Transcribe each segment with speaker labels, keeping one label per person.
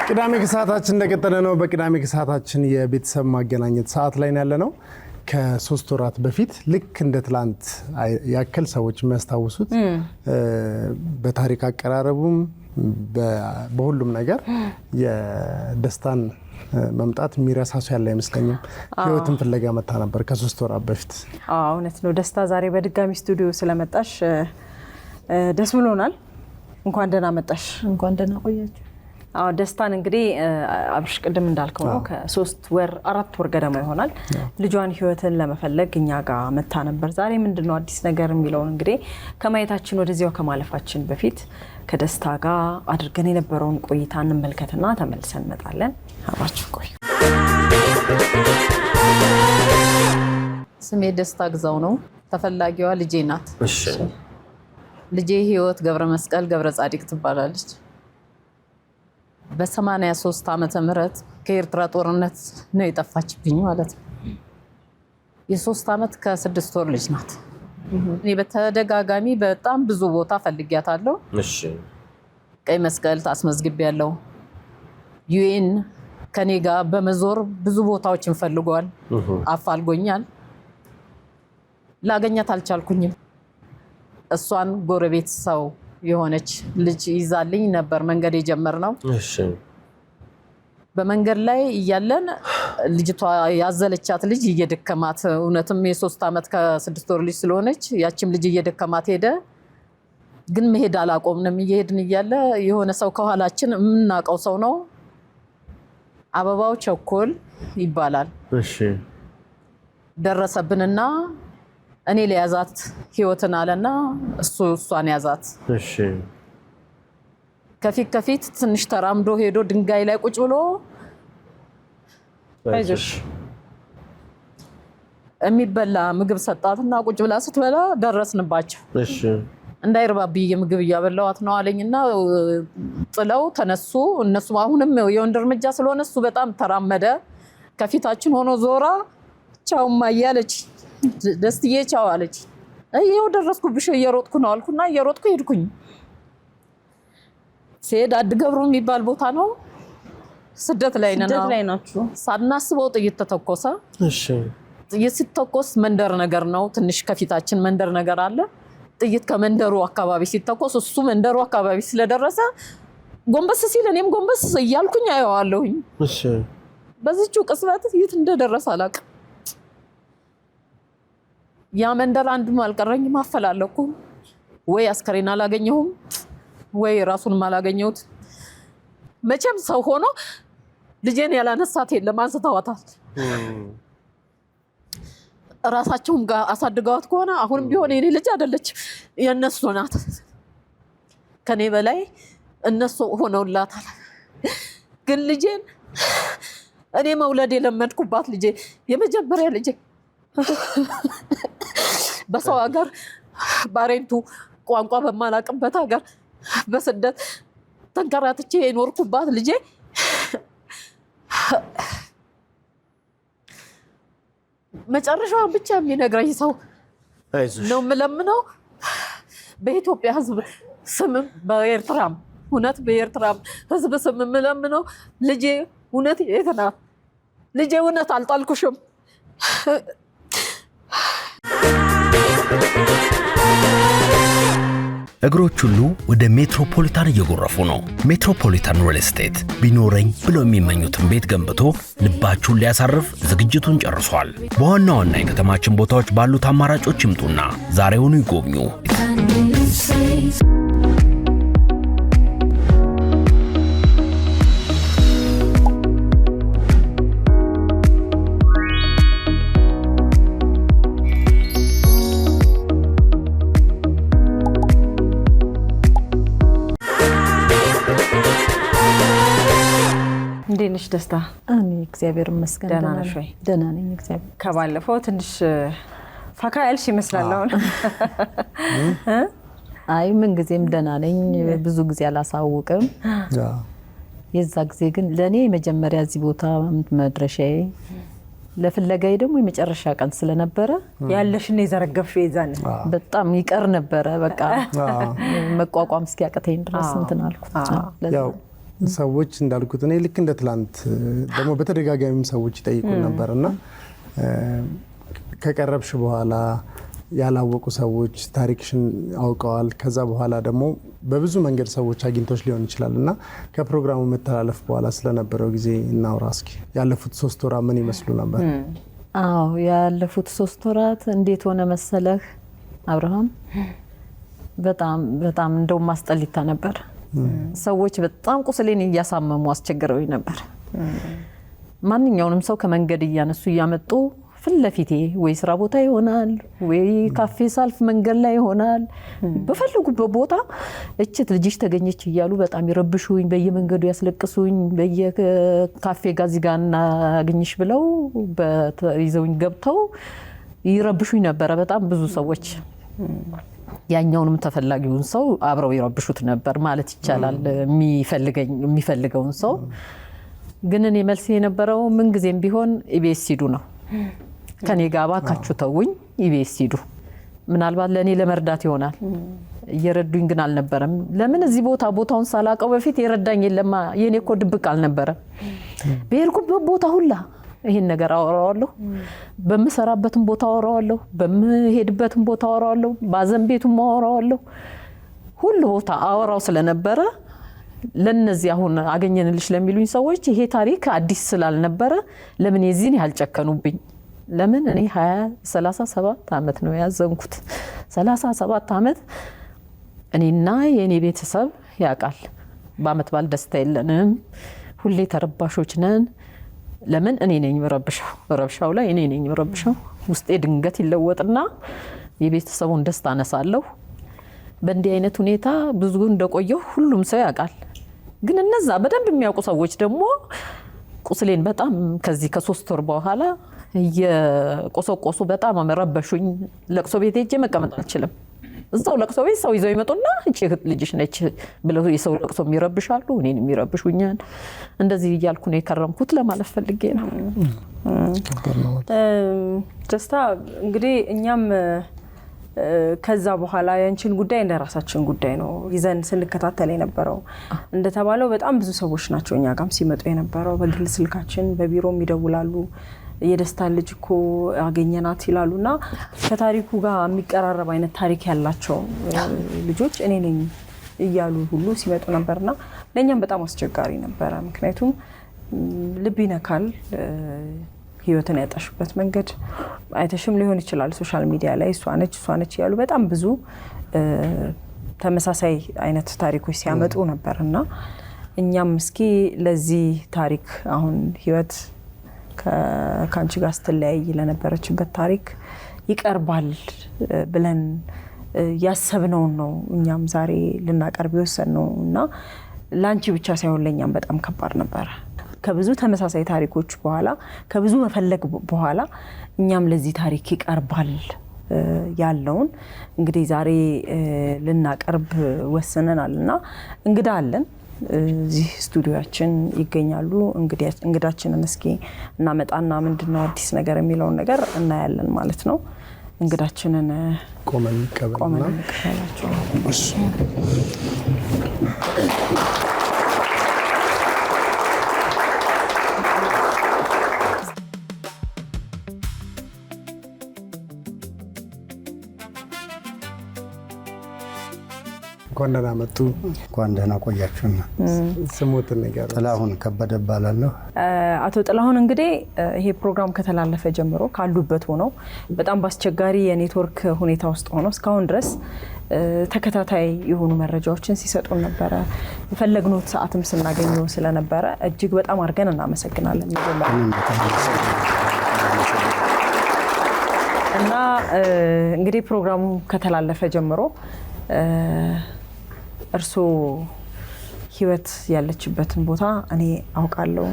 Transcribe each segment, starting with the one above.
Speaker 1: ቅዳሜ ከሰዓታችን እንደቀጠለ ነው። በቅዳሜ ከሰዓታችን የቤተሰብ ማገናኘት ሰዓት ላይ ያለነው ከ3 ወራት በፊት ልክ እንደ ትላንት ያከል ሰዎች የሚያስታውሱት በታሪክ አቀራረቡም በሁሉም ነገር የደስታን መምጣት የሚረሳሱ ያለ አይመስለኝም። ህይወትን ፍለጋ መጣ ነበር ከ3 ወራት በፊት።
Speaker 2: እውነት ነው። ደስታ ዛሬ በድጋሚ ስቱዲዮ ስለመጣሽ ደስ ብሎናል። እንኳን ደህና መጣሽ።
Speaker 3: እንኳን ደህና ቆያችሁ።
Speaker 2: ደስታን እንግዲህ አብርሽ ቅድም እንዳልከው ነው ከ3 ወር 4 ወር ገደማ ይሆናል ልጇን ህይወትን ለመፈለግ እኛ ጋር መጣ ነበር። ዛሬ ምንድነው አዲስ ነገር የሚለው እንግዲህ ከማየታችን ወደዚያው ከማለፋችን በፊት ከደስታ ጋር አድርገን የነበረውን ቆይታ እንመልከትና ተመልሰን እንመጣለን። አብራችሁ ቆዩ።
Speaker 3: ስሜ ደስታ ግዛው ነው። ተፈላጊዋ ልጄ ናት።
Speaker 4: እሺ።
Speaker 3: ልጄ ህይወት ገብረ መስቀል ገብረ ጻዲቅ ትባላለች። በ83 ዓመተ ምህረት ከኤርትራ ጦርነት ነው የጠፋችብኝ ማለት ነው። የ3 ዓመት ከ6 ወር ልጅ ናት። እኔ በተደጋጋሚ በጣም ብዙ ቦታ ፈልጊያታለሁ።
Speaker 4: እሺ።
Speaker 3: ቀይ መስቀል ታስመዝግቤያለሁ። ዩኤን ከኔ ጋር በመዞር ብዙ ቦታዎችን ፈልጓል፣ አፋልጎኛል። ላገኛት አልቻልኩኝም። እሷን ጎረቤት ሰው የሆነች ልጅ ይዛልኝ ነበር መንገድ የጀመርነው።
Speaker 4: እሺ።
Speaker 3: በመንገድ ላይ እያለን ልጅቷ ያዘለቻት ልጅ እየደከማት እውነትም የ3 ዓመት ከ6 ወር ልጅ ስለሆነች ያቺም ልጅ እየደከማት ሄደ። ግን መሄድ አላቆምንም። እየሄድን እያለ የሆነ ሰው ከኋላችን የምናውቀው ሰው ነው። አበባው ቸኮል ይባላል።
Speaker 4: እሺ።
Speaker 3: ደረሰብንና እኔ ለያዛት ህይወትን አለና እሷን ያዛት።
Speaker 4: እሺ።
Speaker 3: ከፊት ትንሽ ተራምዶ ሄዶ ድንጋይ ላይ ቁጭ ብሎ አይዞሽ የሚበላ ምግብ ሰጣትና ቁጭ ብላ ስትበላ ደረስንባቸው።
Speaker 4: እሺ።
Speaker 3: እንዳይርባብኝ ምግብ እያበላዋት ነው አለኝና ጥለው ተነሱ። እነሱ አሁንም የወንድ እርምጃ ስለሆነ እሱ በጣም ተራመደ። ከፊታችን ሆኖ ዞራ ቻው ማያለች። ደስትዬ ቻው አለች። ይሄው ደረስኩብሽ እየሮጥኩ ነው አልኩና እየሮጥኩ ሄድኩኝ። ሲሄድ አድገብሩ የሚባል ቦታ ነው። ስደት ላይ ናችሁ። ሳናስበው ጥይት ተተኮሰ።
Speaker 4: እሺ።
Speaker 3: ጥይት ሲተኮስ መንደር ነገር ነው። ትንሽ ከፊታችን መንደር ነገር አለ። ጥይት ከመንደሩ አካባቢ ሲተኮስ እሱ መንደሩ አካባቢ ስለደረሰ ጎንበስ ሲል እኔም ጎንበስ እያልኩኝ አየዋለሁኝ።
Speaker 4: እሺ።
Speaker 3: በዚህቹ ቅጽበት የት እንደደረሰ አላውቅም። ያ መንደር አንድም አልቀረኝም። አፈላለኩ። ወይ አስከሬን አላገኘሁም ወይ ራሱን አላገኘሁት። መቼም ሰው ሆኖ ልጄን ያላነሳት የለም፣ አንስተዋታል። ራሳቸውም ጋር አሳድገዋት ከሆነ አሁንም ቢሆን የኔ ልጅ አይደለች፣ የነሱ ናት። ከኔ በላይ እነሱ ሆነውላታል። ግን ልጄን እኔ መውለድ የለመድኩባት ልጄ የመጀመሪያ ልጄ በሰው ሀገር ባሬንቱ ቋንቋ በማላቅበት ሀገር በስደት ተንከራትቼ የኖርኩባት ልጄ መጨረሻውን ብቻ የሚነግረኝ ሰው ነው የምለምነው። በኢትዮጵያ ሕዝብ ስም በኤርትራም እውነት በኤርትራም ሕዝብ ስም የምለምነው ልጄ እውነት የት ናት? ልጄ እውነት አልጣልኩሽም።
Speaker 5: እግሮች ሁሉ ወደ ሜትሮፖሊታን እየጎረፉ ነው። ሜትሮፖሊታን ሪል ስቴት ቢኖረኝ ብለው የሚመኙትን ቤት ገንብቶ ልባችሁን ሊያሳርፍ ዝግጅቱን ጨርሷል። በዋና ዋና የከተማችን ቦታዎች ባሉት አማራጮች ይምጡና ዛሬውኑ ይጎብኙ።
Speaker 2: እንዴነሽ ደስታ?
Speaker 3: እኔ እግዚአብሔር ይመስገን
Speaker 2: ደህና ነሽ ወይ?
Speaker 3: ደህና ነኝ እግዚአብሔር።
Speaker 2: ከባለፈው ትንሽ ፈካ ያልሽ ይመስላል አሁን።
Speaker 3: አይ ምን ጊዜም ደህና ነኝ። ብዙ ጊዜ አላሳውቅም። የዛ ጊዜ ግን ለኔ መጀመሪያ እዚህ ቦታ መድረሻዬ ለፍለጋዬ ደግሞ የመጨረሻ ቀን ስለነበረ
Speaker 2: ያለሽን የዘረገፍሽ ይዛን
Speaker 3: በጣም ይቀር ነበረ። በቃ መቋቋም እስኪያቅተኝ ድረስ እንትን አልኩት።
Speaker 1: ያው ሰዎች እንዳልኩት እኔ ልክ እንደ ትላንት ደግሞ በተደጋጋሚ ሰዎች ይጠይቁን ነበርና ከቀረብሽ በኋላ ያላወቁ ሰዎች ታሪክሽን አውቀዋል። ከዛ በኋላ ደግሞ በብዙ መንገድ ሰዎች አግኝቶች ሊሆን ይችላልና ከፕሮግራሙ መተላለፍ በኋላ ስለነበረው ጊዜ እናውራ እስኪ። ያለፉት 3 ወራት ምን ይመስሉ ነበር?
Speaker 3: አዎ ያለፉት 3 ወራት እንዴት ሆነ መሰለህ አብርሃም? በጣም እንደው ማስጠሊታ ነበር። ሰዎች በጣም ቁስሌን እያሳመሙ አስቸግረውኝ ነበር። ማንኛውንም ሰው ከመንገድ እያነሱ እያመጡ ፊት ለፊቴ ወይ ስራ ቦታ ይሆናል ወይ ካፌ ሳልፍ መንገድ ላይ ይሆናል በፈልጉበት ቦታ እችት ልጅሽ ተገኘች እያሉ በጣም ይረብሹኝ፣ በየመንገዱ ያስለቅሱኝ፣ በየካፌ ጋዚጋና አግኝሽ ብለው ይዘውኝ ገብተው ይረብሹኝ ነበር በጣም ብዙ ሰዎች። ያኛውንም ተፈላጊውን ሰው አብረው ይረብሹት ነበር ማለት ይቻላል፣ የሚፈልገውን ሰው። ግን እኔ መልስ የነበረው ምን ጊዜም ቢሆን ኢቢኤስ ሂዱ ነው። ከኔ ጋር ባካችሁ ተውኝ፣ ኢቢኤስ ሂዱ። ምናልባት ለኔ ለመርዳት ይሆናል። እየረዱኝ ግን አልነበረም። ለምን እዚህ ቦታውን ሳላቀው በፊት የረዳኝ የለማ። የኔ እኮ ድብቅ አልነበረም። በሄድኩበት ቦታ ሁላ ይሄን ነገር አወራዋለሁ። በምሰራበትም ቦታ አወራዋለሁ፣ በምሄድበትም ቦታ አወራዋለሁ፣ ባዘን ቤቱም አወራዋለሁ። ሁሉ ቦታ አወራው ስለነበረ ለነዚህ አሁን አገኘንልሽ ለሚሉኝ ሰዎች ይሄ ታሪክ አዲስ ስላልነበረ ለምን የዚህን ያልጨከኑብኝ? ለምን እኔ 37 ዓመት ነው ያዘንኩት። 37 ዓመት እኔና የኔ ቤተሰብ ያውቃል። በአመት ባል ደስታ የለንም፣ ሁሌ ተረባሾች ነን። ለምን እኔ ነኝ ረብሻው ላይ እኔ ነኝ ረብሻው። ውስጤ ድንገት ይለወጥና የቤተሰቡን ደስታ አነሳለሁ። በእንዲህ አይነት ሁኔታ ብዙ እንደቆየሁ ሁሉም ሰው ያውቃል። ግን እነዛ በደንብ የሚያውቁ ሰዎች ደግሞ ቁስሌን በጣም ከዚህ ከ3 ወር በኋላ እየቆሰቆሱ በጣም ረበሹኝ። ለቅሶ ቤት ሄጄ መቀመጥ አልችልም። እዛው ለቅሶ ቤት ሰው ይዘው ይመጡና እቺ ልጅሽ ነች ብለው የሰው ለቅሶ የሚረብሻሉ፣ እኔን የሚረብሹኛል። እንደዚህ እያልኩ ነው የከረምኩት ለማለት ፈልጌ ነው።
Speaker 2: ደስታ እንግዲህ እኛም ከዛ በኋላ ያንቺን ጉዳይ እንደ ራሳችን ጉዳይ ነው ይዘን ስንከታተል የነበረው። እንደተባለው በጣም ብዙ ሰዎች ናቸው እኛ ጋርም ሲመጡ የነበረው። በግል ስልካችን በቢሮም ይደውላሉ። የደስታ ልጅ እኮ አገኘናት ይላሉና ከታሪኩ ጋር የሚቀራረብ አይነት ታሪክ ያላቸው ልጆች እኔ ነኝ እያሉ ሁሉ ሲመጡ ነበርና ለኛም በጣም አስቸጋሪ ነበር። ምክንያቱም ልብ ይነካል። ህይወትን ያጣሽበት መንገድ አይተሽም ሊሆን ይችላል። ሶሻል ሚዲያ ላይ እሷ ነች ያሉ በጣም ብዙ ተመሳሳይ አይነት ታሪኮች ሲያመጡ ነበርና እኛም እስኪ ለዚህ ታሪክ አሁን ህይወት ከአንቺ ጋር ስትለያይ ለነበረችበት ታሪክ ይቀርባል ብለን ያሰብነው ነው እኛም ዛሬ ልናቀርብ የወሰንነውና ላንቺ ብቻ ሳይሆን ለኛም በጣም ከባድ ነበር። ከብዙ ተመሳሳይ ታሪኮች በኋላ ከብዙ መፈለግ በኋላ እኛም ለዚህ ታሪክ ይቀርባል ያለውን እንግዲህ ዛሬ ልናቀርብ ወስነናልና እንግዳ አለን እዚህ ስቱዲዮአችን ይገኛሉ። እንግዳችንን እስኪ እናመጣና ምንድነው አዲስ ነገር የሚለውን ነገር እናያለን ማለት ነው። እንግዳችንን
Speaker 1: ቆመን እንቀበላቸው። እሺ እንኳን ደህና መጡ።
Speaker 4: እንኳን ደህና ቆያችሁና።
Speaker 1: ስሙትን ነገር
Speaker 4: ጥላሁን ከበደ እባላለሁ።
Speaker 2: አቶ ጥላሁን እንግዲህ ይሄ ፕሮግራም ከተላለፈ ጀምሮ ካሉበት ሆነው በጣም በአስቸጋሪ የኔትወርክ ሁኔታ ውስጥ ሆነው እስካሁን ድረስ ተከታታይ የሆኑ መረጃዎችን ሲሰጡን ነበረ። የፈለግነው ሰዓትም ስናገኘው ስለነበረ እጅግ በጣም አድርገን እናመሰግናለን። እና እንግዲህ ፕሮግራሙ ከተላለፈ ጀምሮ እርሶ ህይወት ያለችበትን ቦታ እኔ አውቃለሁ፣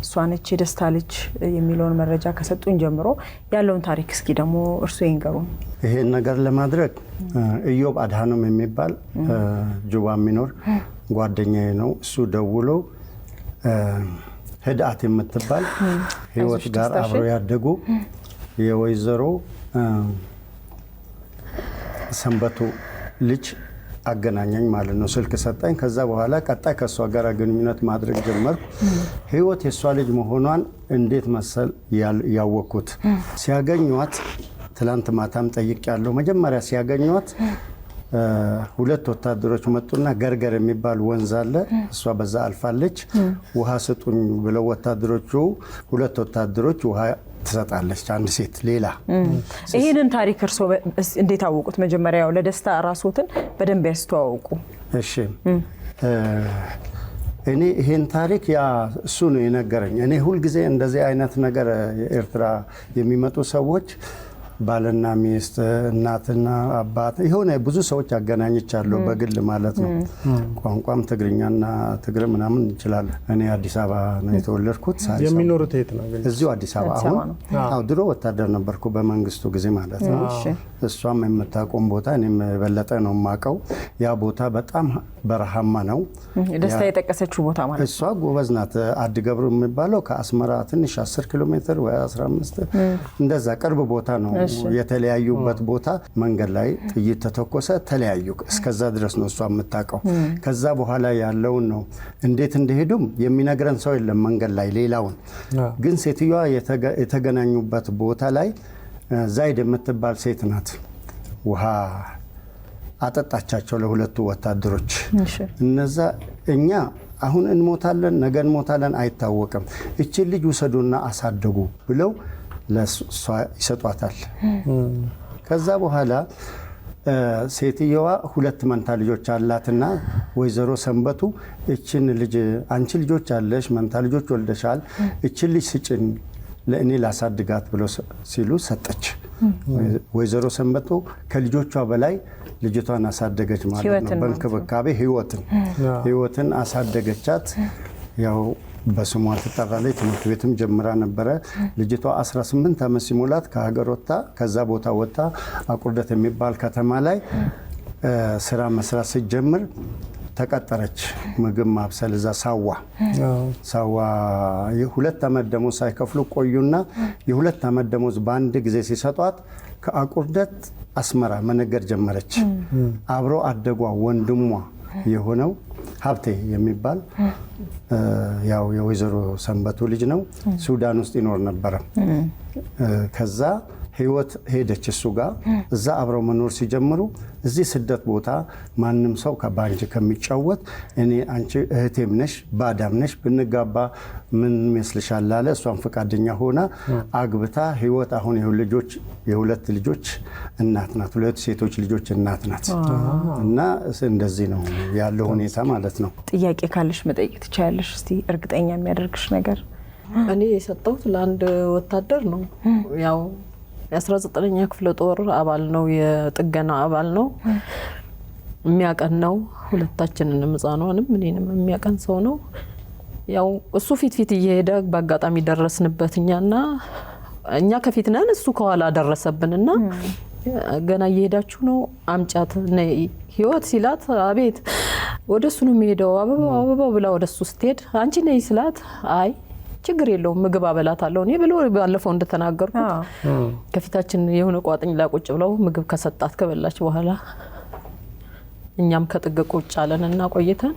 Speaker 2: እሷ ነች የደስታ ልጅ የሚለውን መረጃ ከሰጡን ጀምሮ ያለውን ታሪክ እስኪ ደግሞ እርሶ ይንገሩን።
Speaker 4: ይሄን ነገር ለማድረግ ኢዮብ አድሃኖም የሚባል ጁባ የሚኖር ጓደኛዬ ነው። እሱ ደውሎ ህድአት የምትባል ህይወት ጋር አብረው ያደጉ የወይዘሮ ሰንበቱ ልጅ አገናኘኝ ማለት ነው። ስልክ ሰጠኝ። ከዛ በኋላ ቀጣይ ከሷ ጋር ግንኙነት ማድረግ ጀመርኩ። ህይወት የሷ ልጅ መሆኗን እንዴት መሰል ያወቅኩት ሲያገኟት፣ ትላንት ማታም ጠይቄያለሁ። መጀመሪያ ሲያገኟት 2 ወታደሮች መጡና ገርገር የሚባል ወንዝ አለ፣ እሷ በዛ አልፋለች። ውሃ ስጡኝ ብለው ወታደሮቹ 2 ወታደሮች ውሃ ትሰጣለች፣ አንድ ሴት ሌላ።
Speaker 2: ይሄንን ታሪክ እርሶ እንዴት አወቁት? መጀመሪያ ያው ለደስታ ራስዎትን በደንብ ያስተዋውቁ።
Speaker 4: እሺ እኔ ይሄን ታሪክ እሱ ነው የነገረኝ። እኔ ሁልጊዜ እንደዚህ አይነት ነገር የኤርትራ የሚመጡ ሰዎች ባልና ሚስት እናትና አባት የሆነ ብዙ ሰዎች አገናኝቻለሁ በግል ማለት ነው። ቋንቋም ትግርኛና ትግረ ምናምን ይችላል። እኔ አዲስ አበባ ነው የተወለድኩት።
Speaker 1: የሚኖሩት የት ነው?
Speaker 4: እዚሁ አዲስ አበባ። አሁን ድሮ ወታደር ነበርኩ በመንግስቱ ጊዜ ማለት ነው። እሷም የምታቆም ቦታ እኔም በለጠ ነው የማውቀው። ያ ቦታ በጣም በረሃማ ነው።
Speaker 2: ደስታ የጠቀሰችው ቦታ ማለት
Speaker 4: እሷ ጎበዝ ናት። አዲ ገብሩ የሚባለው ከአስመራ ትንሽ 10 ኪሎ ሜትር ወይ 15 እንደዛ ቅርብ ቦታ ነው። የተለያዩበት ቦታ መንገድ ላይ ጥይት ተተኮሰ፣ ተለያዩ። እስከዛ ድረስ ነው እሷ የምታውቀው። ከዛ በኋላ ያለውን ነው እንዴት እንደሄዱም የሚነግረን ሰው የለም መንገድ ላይ ሌላውን። ግን ሴትዮዋ የተገናኙበት ቦታ ላይ ዛይድ የምትባል ሴት ናት ውሃ አጠጣቻቸው ለሁለቱ ወታደሮች። እነዛ እኛ አሁን እንሞታለን ነገ እንሞታለን አይታወቅም፣ እቺ ልጅ ውሰዱና አሳድጉ ብለው ለሷ ይሰጧታል። ከዛ በኋላ ሴትየዋ 2 መንታ ልጆች አላትና ወይዘሮ ሰንበቱ እቺን ልጅ አንቺ ልጆች አለሽ መንታ ልጆች ወልደሻል፣ እቺን ልጅ ስጭን ለእኔ ላሳድጋት ብለው ሲሉ ሰጠች። ወይዘሮ ሰንበቱ ከልጆቿ በላይ ልጅቷን አሳደገች ማለት ነው። በእንክብካቤ ህይወትን አሳደገቻት። ያው በስሟ ትጠራለች። ትምህርት ቤትም ጀምራ ነበረ። ልጅቷ 18 ዓመት ሲሞላት ከሀገር ወጣ። ከዛ ቦታ ወጣ አቁርደት የሚባል ከተማ ላይ ስራ መስራት ስትጀምር ተቀጠረች። ምግብ ማብሰል እዛ ሳዋ 2 ዓመት ደሞዝ ሳይከፍሉ ቆዩና የ2 ዓመት ደሞዝ በአንድ ጊዜ ሲሰጧት ከአቁርደት አስመራ መነገድ ጀመረች። አብሮ አደጓ ወንድሟ የሆነው ሀብቴ የሚባል ያው የወይዘሮ ሰንበቱ ልጅ ነው። ሱዳን ውስጥ ይኖር ነበር። ከዛ ህይወት ሄደች እሱ ጋር። እዛ አብረው መኖር ሲጀምሩ እዚህ ስደት ቦታ ማንም ሰው ከባንጅ ከሚጫወት እኔ አንቺ እህቴም ነሽ ባዳም ነሽ ብንጋባ ምን መስልሻል አለ። እሷን ፈቃደኛ ሆና አግብታ ህይወት አሁን የሁለት ልጆች እናት ናት። 2 ሴቶች ልጆች እናት ናት። እና እንደዚህ ነው ያለው ሁኔታ ማለት ነው።
Speaker 2: ጥያቄ ካለሽ መጠየቅ ትችያለሽ። እስቲ እርግጠኛ የሚያደርግሽ ነገር።
Speaker 3: እኔ የሰጠሁት ለአንድ ወታደር ነው። ያው የ19ኛ ክፍለ ጦር አባል ነው፣ የጥገና አባል ነው። የሚያቀን ነው። ሁለታችንንም ህፃኗንም እኔንም የሚያቀን ሰው ነው። ያው እሱ ፊት እየሄደ በአጋጣሚ ደረስንበት እኛ ከፊት ነን፣ እሱ ከኋላ ደረሰብንና ገና እየሄዳችሁ ነው አምጫት ነይ ህይወት ሲላት አቤት ወደሱ ነው የሚሄደው አበባው ብላ ወደሱ ስትሄድ አንቺ ነይ ስላት አይ ችግር የለውም ምግብ አበላታለሁ እኔ ብሎ ባለፈው እንደተናገርኩት ከፊታችን የሆነ ቋጥኝ ላይ ቁጭ ብለው ምግብ ከሰጣት ከበላች በኋላ እኛም ከጥግ ቁጭ አለንና ቆይተን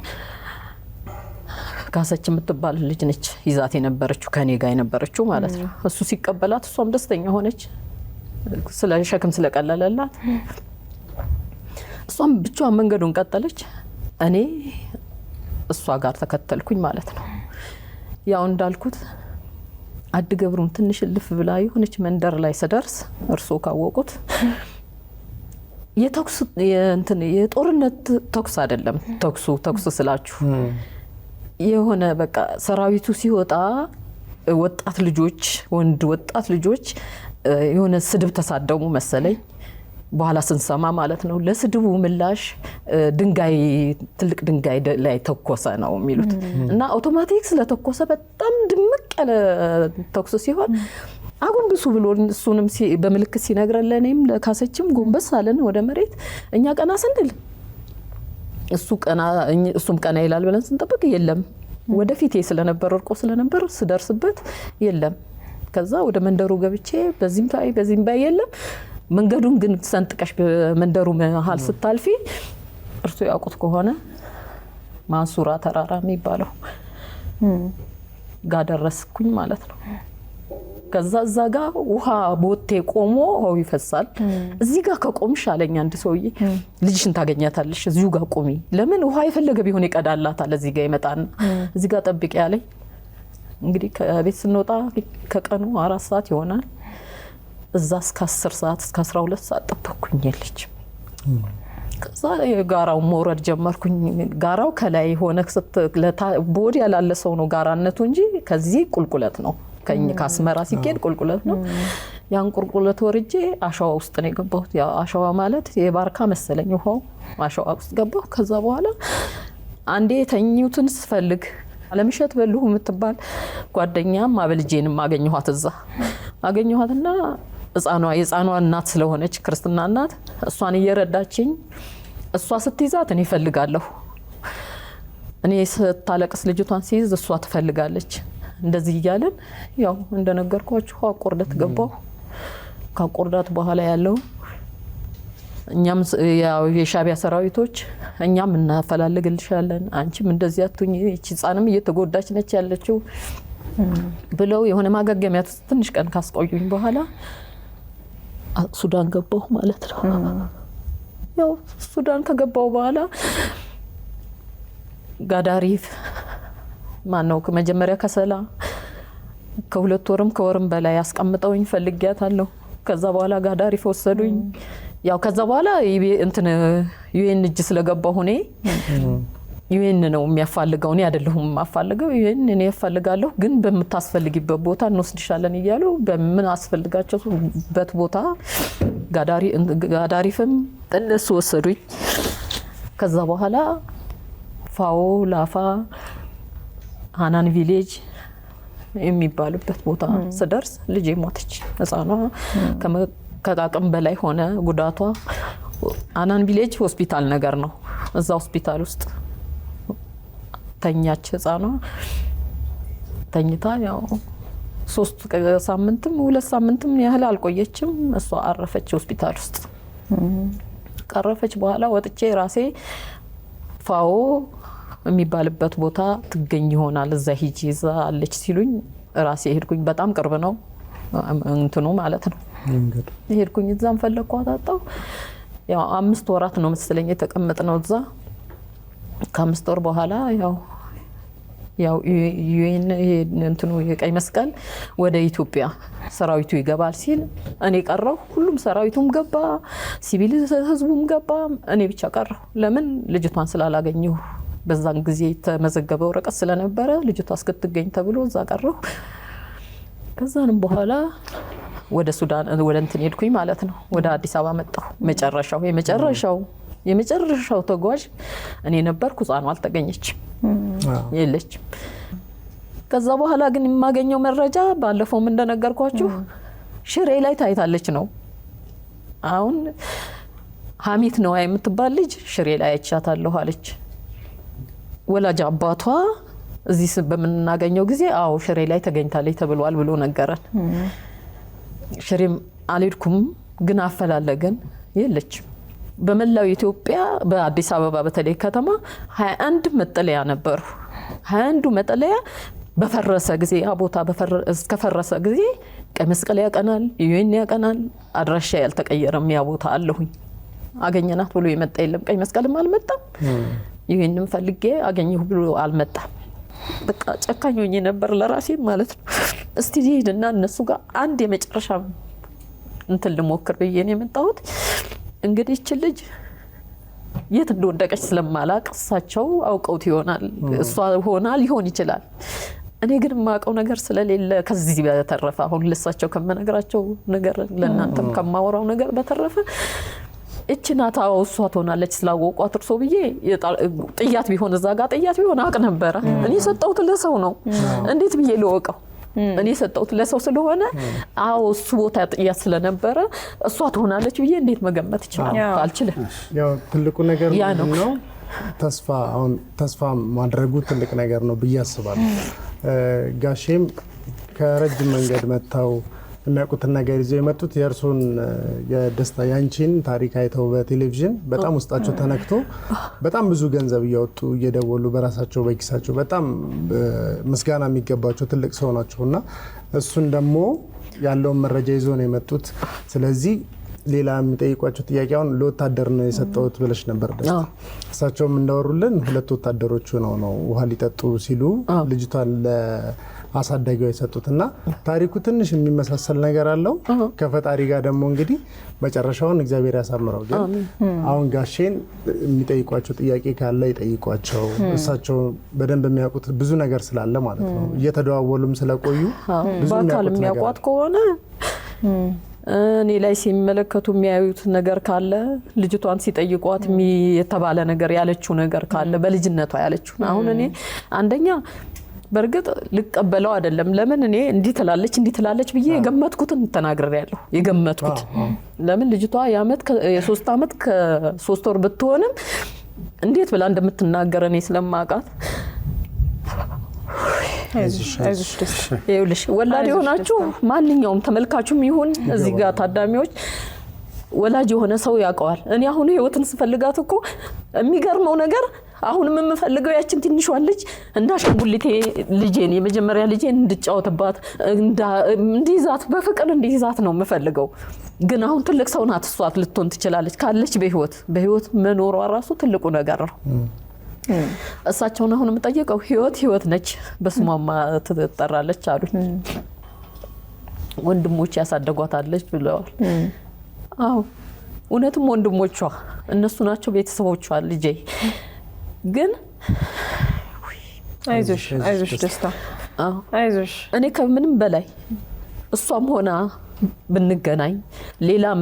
Speaker 3: ካሰች የምትባል ልጅ ነች ይዛት የነበረችው ከኔ ጋር የነበረችው ማለት ነው። እሱ ሲቀበላት እሷም ደስተኛ ሆነች ስለ ሸክም ስለቀለለላት። እሷም ብቻዋን መንገዱን ቀጠለች። እኔ እሷ ጋር ተከተልኩኝ ማለት ነው። ያው እንዳልኩት አድገብሩን ትንሽ ልፍ ብላ የሆነች መንደር ላይ ሰደርስ እርሶ ካወቁት የጦርነት ተኩስ አይደለም። ተኩስ ስላችሁ የሆነ በቃ ሰራዊቱ ሲወጣ ወጣት ልጆች የሆነ ስድብ ተሳደሙ መሰለኝ። በኋላ ስንሰማ ማለት ነው ለስድቡ ምላሽ ትልቅ ድንጋይ ላይ ተኮሰ ነው የሚሉት እና አውቶማቲክ ስለተኮሰ በጣም ድምቅ ያለ ተኩስ ሲሆን አጎንብሱ ብሎ እሱንም በመልክት ሲነግረን ለኔም ለካሰችም ጎንበስ አለን ወደ መሬት። እኛ ቀና ስንል እሱም ቀና ይላል ብለን ስንጠብቅ የለም ወደፊቴ ስለነበር እርቆ ስለነበር ስደርስበት የለም። ከዛ ወደ መንደሩ ገብቼ በዚህም ባይ የለም። መንገዱን ግን ሰንጥቀሽ በመንደሩ መሃል ስታልፊ እርሱ ያውቁት ከሆነ ማንሱራ ተራራ የሚባለው ጋር ደረስኩኝ ማለት ነው። ከዛ እዛ ጋር ውሃ ቦቴ ቆሞ ውሃው ይፈሳል። እዚህ ጋር ከቆምሽ አለኝ አንድ ሰውዬ ልጅሽን ታገኛታለሽ እዚሁ ጋር ቆሚ፣ ለምን ውሃ የፈለገ ቢሆን ይቀዳላታል እዚህ ጋር ይመጣና እዚህ ጋር ጠብቂ ያለኝ። እንግዲህ ከቤት ስንወጣ ከቀኑ 4 ሰዓት ይሆናል። እዛ እስከ 10 ሰዓት እስከ 12 ሰዓት ጠበቅኩኝ የለችም። ከዛ ጋራው መውረድ ጀመርኩኝ። ጋራው ከላይ ሆነ ቦዲ ያላለ ሰው ነው ጋራነቱ እንጂ ከዚህ ቁልቁለት ነው። ከአስመራ ሲኬድ ቁልቁለት ነው። ያን ቁልቁለት ወርጄ አሸዋ ውስጥ ነው የገባሁት። ያ አሸዋ ማለት የባርካ መሰለኝ ውሃው አሸዋ ውስጥ ገባሁ። ከዛ በኋላ አንዴ ተኝዩትን ስፈልግ አለምሸት በልሁ የምትባል ጓደኛም አበልጄንም አገኘኋት። እዛ አገኘኋትና የህፃኗ እናት ስለሆነች ክርስትና እናት እሷን እየረዳችኝ እሷ ስትይዛት እኔ እፈልጋለሁ፣ እኔ ስታለቅስ ልጅቷን ሲይዝ እሷ ትፈልጋለች። እንደዚህ እያለን ያው እንደነገርኳችሁ አቆርዳት ገባሁ። ካቆርዳት በኋላ ያለው እኛም ያው የሻቢያ ሰራዊቶች እኛም እናፈላልግልሻለን፣ አንቺም እንደዚህ አትሁኚ፣ እቺ ህፃንም እየተጎዳች ነች ያለችው ብለው የሆነ ማገገሚያ ትንሽ ቀን ካስቆዩኝ በኋላ ሱዳን ገባሁ ማለት ነው። ያው ሱዳን ከገባሁ በኋላ ጋዳሪፍ ማነው መጀመሪያ ከሰላ ከ2 ወርም ከወርም በላይ አስቀምጠውኝ ፈልጊያታለሁ። ከዛ በኋላ ጋዳሪፍ ወሰዱኝ። ያው ከዛ በኋላ እንትን ዩኤን እጅ ስለገባሁ እኔ ዩኤን ነው የሚያፋልገው፣ እኔ አይደለሁም የማፋልገው። ዩኤን እኔ ያፋልጋለሁ፣ ግን በምታስፈልጊበት ቦታ እንወስድሻለን እያሉ በምን አስፈልጋቸውበት ቦታ ጋዳሪፍም እነሱ ወሰዱኝ። ከዛ በኋላ ፋኦ ላፋ ሃናን ቪሌጅ የሚባልበት ቦታ ስደርስ ልጄ ሞተች። ህፃኗ ከአቅም በላይ ሆነ ጉዳቷ። ሃናን ቪሌጅ ሆስፒታል ነገር ነው። እዛ ሆስፒታል ውስጥ ተኛች ህፃኗ። ተኝታ ያው 3 ሳምንትም 2 ሳምንትም ያህል አልቆየችም። እሷ አረፈች ሆስፒታል ውስጥ። ቀረፈች በኋላ ወጥቼ ራሴ ፋኦ የሚባልበት ቦታ ትገኝ ይሆናል እዛ ሂጂ እዛ አለች ሲሉኝ ራሴ ሄድኩኝ። በጣም ቅርብ ነው እንትኑ ማለት ነው። ሄድኩኝ እዛም ፈለኳት አጣው። ያው 5 ወራት ነው መሰለኝ የተቀመጥነው እዛ። ከ5 ወር በኋላ ያው ዩኤን እንትኑ የቀይ መስቀል ወደ ኢትዮጵያ ሰራዊቱ ይገባል ሲል እኔ ቀረሁ። ሁሉም ሰራዊቱም ገባ፣ ሲቪል ህዝቡም ገባ፣ እኔ ብቻ ቀረሁ። ለምን ልጅቷን ስላላገኘሁ በዛን ጊዜ ተመዘገበ ወረቀት ስለነበረ ልጅቷ እስክትገኝ ተብሎ እዛ ቀረሁ። ከዛንም በኋላ ወደ ሱዳን ወደ እንትን ሄድኩኝ ማለት ነው። ወደ አዲስ አበባ መጣሁ። የመጨረሻው ተጓዥ እኔ ነበርኩ። ህፃኗ አልተገኘችም የለችም። ከዛ በኋላ ግን የማገኘው መረጃ ባለፈውም እንደነገርኳችሁ ሽሬ ላይ ታይታለች ነው። አሁን ሀሚት ነው የምትባል ልጅ ሽሬ ላይ አይቻታለሁ አለች። ወላጅ አባቷ እዚህ በመናገኘው ጊዜ አዎ ሽሬ ላይ ተገኝታለች ተብሏል ብሎ ነገረን። ሽሬም አልሄድኩም ግን አፈላለገን የለችም። በመላው ኢትዮጵያ በአዲስ አበባ በተለይ ከተማ 21 መጠለያ ነበሩ። 21ዱ መጠለያ በፈረሰ ጊዜ ቦታ እስከፈረሰ ጊዜ ቀይ መስቀል ያቀናል፣ ዩኤን ያቀናል። አድራሻ ያልተቀየረም ያ ቦታ አለሁኝ። አገኘናት ብሎ የመጣ የለም። ቀይ መስቀልም አልመጣም። ዩኤንም ፈልጌ አገኘሁ ብሎ አልመጣም። በቃ ጨካኝ ሆኜ ነበር ለራሴ ማለት ነው። እስቲ ሄድና እነሱ ጋር አንድ የመጨረሻ እንትን ልሞክር ብዬ ነው የመጣሁት። እንግዲህ እቺ ልጅ የት እንደወደቀች ስለማላቅ እሳቸው አውቀውት ይሆናል፣ እሷ ሆና ሊሆን ይችላል። እኔ ግን የማውቀው ነገር ስለሌለ ከዚህ በተረፈ አሁን ለሳቸው ከመነግራቸው ነገር ለእናንተም ከማወራው ነገር በተረፈ እቺ ናት እሷ ትሆናለች ስላወቋት እርሶ ብዬ ጥያት ቢሆን እዛ ጋር ጥያት ቢሆን አቅ ነበረ። እኔ ሰጠሁት ለሰው ነው፣ እንዴት ብዬ ልወቀው? እኔ ሰጠሁት ለሰው ስለሆነ እሱ ቦታ ጥያት ስለነበረ እሷ ትሆናለች ብዬ እንዴት መገመት ይችላል? አልችልም።
Speaker 1: ያው ትልቁ ነገር ነው ተስፋ ማድረጉ ትልቅ ነገር ነው ብዬ አስባለሁ። ጋሼም ከረጅም መንገድ መጥተው የሚያውቁትን ነገር ይዘው የመጡት የእርሶን የደስታ ያንቺን ታሪክ አይተው በቴሌቪዥን በጣም ውስጣቸው ተነክቶ በጣም ብዙ ገንዘብ እያወጡ እየደወሉ በራሳቸው በኪሳቸው በጣም ምስጋና የሚገባቸው ትልቅ ሰው ናቸውና እሱን ደግሞ ያለውን መረጃ ይዞ ነው የመጡት። ስለዚህ ሌላ የሚጠይቋቸው ጥያቄ አሁን ለወታደር ነው የሰጠሁት ብለሽ ነበር ደስታ። እሳቸውም እንዳወሩልን 2 ወታደሮች ነው ውሃ ሊጠጡ ሲሉ ልጅቷን ለአሳዳጊዋ የሰጡትና ታሪኩ ትንሽ የሚመሳሰል ነገር አለው። ከፈጣሪ ጋር ደግሞ እንግዲህ መጨረሻውን እግዚአብሔር ያሳምረው። ግን አሁን ጋሼን የሚጠይቋቸው ጥያቄ ካለ ይጠይቋቸው። እሳቸው በደንብ የሚያውቁት ብዙ ነገር ስላለ ማለት ነው። እየተደዋወሉም ስለቆዩ ብዙ
Speaker 6: በአካል የሚያውቋት ከሆነ እኔ ላይ ሲመለከቱ የሚያዩት ነገር ካለ ልጅቷን ሲጠይቋት የተባለ ነገር ያለችው ነገር ካለ በልጅነቷ ያለችው አሁን እኔ አንደኛ በርግጥ ልቀበለው አይደለም። ለምን እኔ እንዲህ ትላለች ብዬ የገመትኩትን ተናግሬያለሁ። የገመትኩት ለምን ልጅቷ የ3 ዓመት ከ3 ወር ብትሆንም እንዴት ብላ እንደምትናገር እኔ ስለማውቃት ይኸውልሽ ወላድ የሆናችሁ ማንኛውም ተመልካቹም ይሁን እዚህ ጋር ታዳሚዎች ወላጅ የሆነ ሰው ያውቀዋል። እኔ አሁን ህይወትን ስፈልጋት እኮ የሚገርመው ነገር አሁንም የምፈልገው ያችን ትንሿን ልጅ እንዳሸንጉሊቴ ልጄን የመጀመሪያ ልጄን እንድጫወትባት እንዲይዛት በፍቅር እንዲይዛት ነው የምፈልገው። ግን አሁን ትልቅ ሰው ናት፣ እሷ ልትሆን ትችላለች ካለች በህይወት መኖሯ ራሱ ትልቁ ነገር ነው። እሳቸውን አሁን የምጠይቀው ህይወት ነች፣ በስሟማ ትጠራለች አሉኝ። ወንድሞች ያሳደጓታለች ብለዋል። አዎ እውነትም ወንድሞቿ እነሱ ናቸው ቤተሰቦቿ ልጄ። ግን
Speaker 2: አይዞሽ ደስታ አይዞሽ።
Speaker 6: እኔ ከምንም በላይ እሷም ሆና ብንገናኝ ሌላም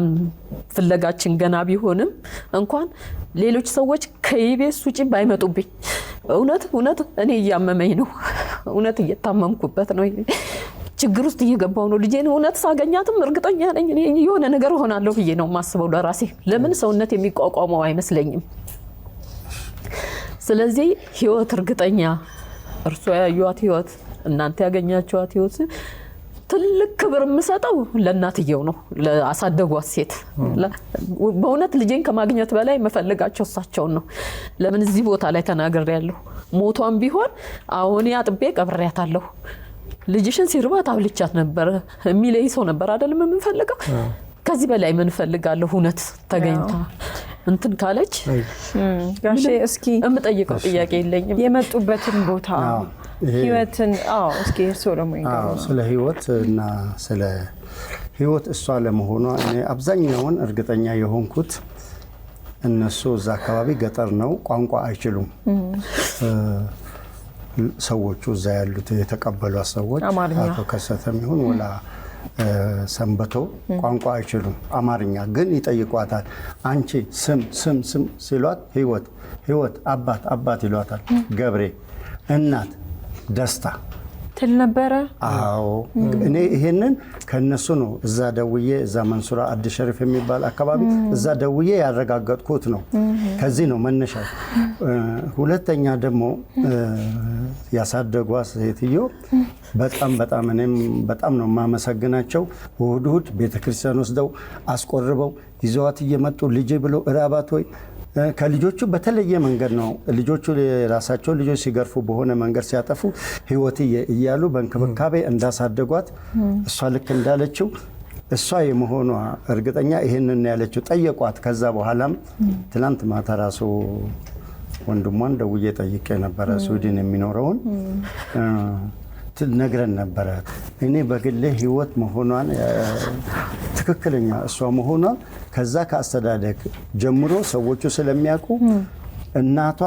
Speaker 6: ፍለጋችን ገና ቢሆንም እንኳን ሌሎች ሰዎች ከኢቢኤስ ውጪ ባይመጡብኝ እውነት እኔ እያመመኝ ነው። እውነት እየታመምኩበት ነው። ችግር ውስጥ እየገባው ነው። ልጄን እውነት ሳገኛትም እርግጠኛ ነኝ እኔ የሆነ ነገር ሆናለሁ ብዬ ነው ማስበው ለራሴ። ለምን ሰውነት የሚቋቋመው አይመስለኝም። ስለዚህ ህይወት እርግጠኛ እርሷ ያዩት ህይወት እናንተ ያገኛችኋት ህይወት ትልቅ ክብር የምሰጠው ለእናትየው ነው፣ ለአሳደጓት ሴት። በእውነት ልጄን ከማግኘት በላይ መፈልጋቸው እሳቸውን ነው። ለምን እዚህ ቦታ ላይ ተናግሬያለሁ። ሞቷን ቢሆን አሁን አጥቤ ቀብሬያታለሁ። ልጅሽን ሲርባት አብልቻት ነበር የሚለይ ሰው ነበር አይደለም የምንፈልገው። ከዚህ በላይ ምን ፈልጋለሁ? እውነት ተገኝታ እንትን ካለች
Speaker 2: ጋሼ እስኪ
Speaker 6: የምጠይቀው ጥያቄ የለኝም።
Speaker 2: የመጡበትን ቦታ ህይወትን እስኪ እርሶ ደግሞ ይንገሩ።
Speaker 4: ስለ ህይወት እና ስለ ህይወት እሷ ለመሆኗ እኔ አብዛኛውን እርግጠኛ የሆንኩት እነሱ እዛ አካባቢ ገጠር ነው፣ ቋንቋ አይችሉም። ሰዎቹ እዛ ያሉት የተቀበሏት ሰዎች አቶ ከሰተም ይሁን ወላ ሰንበቶ ቋንቋ አይችሉም። አማርኛ ግን ይጠይቋታል። አንቺ ስም ሲሏት ህይወት አባት ይሏታል። ገብሬ እናት ደስታ
Speaker 2: ትል ነበረ።
Speaker 4: አዎ እኔ ይሄንን ከነሱ ነው እዛ ደውዬ እዛ መንሱራ አዲስ ሸሪፍ የሚባል አካባቢ እዛ ደውዬ ያረጋገጥኩት ነው። ከዚህ ነው መነሻው። ሁለተኛ ደግሞ ያሳደጓት ሴትዮ በጣም እኔም በጣም ነው ማመሰግናቸው። እሁድ ቤተክርስቲያን ወስደው አስቆርበው ይዘዋት እየመጡ ልጅ ብለው እራባት ወይ ከልጆቹ በተለየ መንገድ ነው። ልጆቹ ራሳቸው ልጆች ሲገርፉ በሆነ መንገድ ሲያጠፉ ህይወት እያሉ በእንክብካቤ እንዳሳደጓት እሷ ልክ እንዳለችው እሷ የመሆኗ እርግጠኛ ይሄንን ያለችው ጠየቋት። ከዛ በኋላም ትናንት ማታ ራሱ ወንድሟን ደውዬ ጠይቄ ነበረ ስዊድን የሚኖረውን ነግረን ነበረ። እኔ በግሌ ህይወት መሆኗን ትክክለኛ እሷ መሆኗን ከዛ ከአስተዳደግ ጀምሮ ሰዎቹ ስለሚያውቁ እናቷ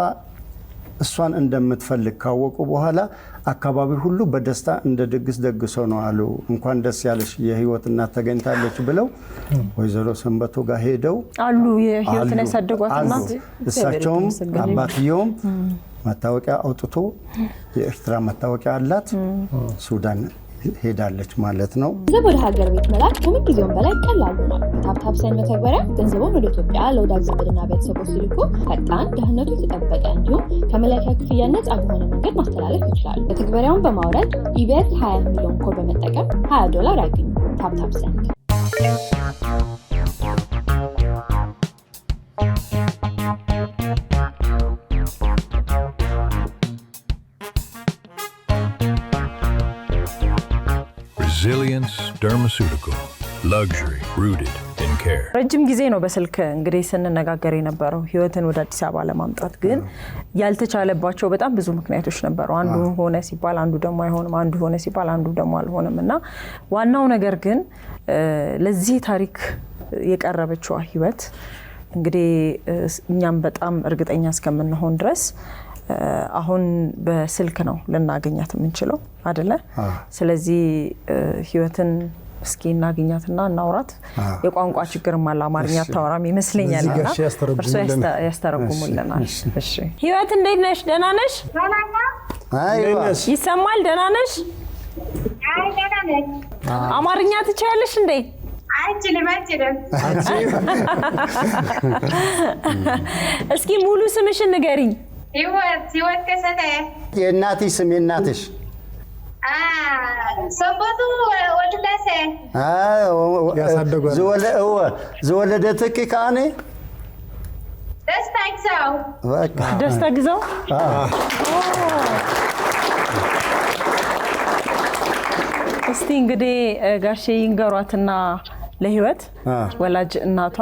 Speaker 4: እሷን እንደምትፈልግ ካወቁ በኋላ አካባቢ ሁሉ በደስታ እንደ ድግስ ደግሰው ነው አሉ። እንኳን ደስ ያለሽ የህይወት እናት ተገኝታለች ብለው ወይዘሮ ሰንበቶ ጋር ሄደው
Speaker 2: አሉ። የህይወትን ያሳደጓት እናት
Speaker 4: እሳቸውም አባትየውም መታወቂያ አውጥቶ የኤርትራ መታወቂያ አላት። ሱዳን ሄዳለች ማለት ነው።
Speaker 7: ገንዘብ ወደ ሀገር ቤት መላክ ከምን ጊዜውም በላይ ቀላል ሆኗል። ታፕታፕ ሰንድ መተግበሪያ ገንዘቡን ወደ ኢትዮጵያ ለወዳጅ ዘመድና ቤተሰቦች ሲልኩ ፈጣን፣ ደህንነቱ የተጠበቀ እንዲሁም ከመላኪያ ክፍያ ነፃ በሆነ መንገድ ማስተላለፍ ይችላሉ። መተግበሪያውን በማውረድ ኢቢኤስ 20 ሚሊዮን ኮድ በመጠቀም $20 ያገኙ። ታፕታፕ ሰንድ
Speaker 8: Resilience Dermaceutical. Luxury rooted in care.
Speaker 2: ረጅም ጊዜ ነው በስልክ እንግዲህ ስንነጋገር የነበረው ህይወትን ወደ አዲስ አበባ ለማምጣት ግን ያልተቻለባቸው በጣም ብዙ ምክንያቶች ነበሩ። አንዱ ሆነ ሲባል አንዱ ደግሞ አይሆንም፣ አንዱ ሆነ ሲባል አንዱ ደግሞ አልሆነምና ዋናው ነገር ግን ለዚህ ታሪክ የቀረበችው ህይወት እንግዲህ እኛም በጣም እርግጠኛ እስከምንሆን ድረስ አሁን በስልክ ነው ልናገኛት የምንችለው አይደለ? ስለዚህ ህይወትን እስኪ እናገኛትና እናውራት። የቋንቋ ችግርም አለ፣ አማርኛ አታወራም ይመስለኛልና እርሱ ያስተረጉሙልናል። እሺ ህይወት እንዴት ነሽ? ደህና ነሽ? ይሰማል? ደህና ነሽ? አማርኛ ትችያለሽ እንዴ? እስኪ ሙሉ ስምሽን ንገሪኝ።
Speaker 9: ህይወት ከሰተ።
Speaker 4: የእናትሽ ስም የእናትሽ?
Speaker 9: ሰንበቱ ወልደሰ።
Speaker 1: ያሳደጓል።
Speaker 4: ዘወለደትኪ ከአኔ
Speaker 9: ደስታ ግዛው።
Speaker 2: ደስታ ግዛው። እስቲ እንግዲህ ጋሼ ይንገሯትና ለህይወት ወላጅ እናቷ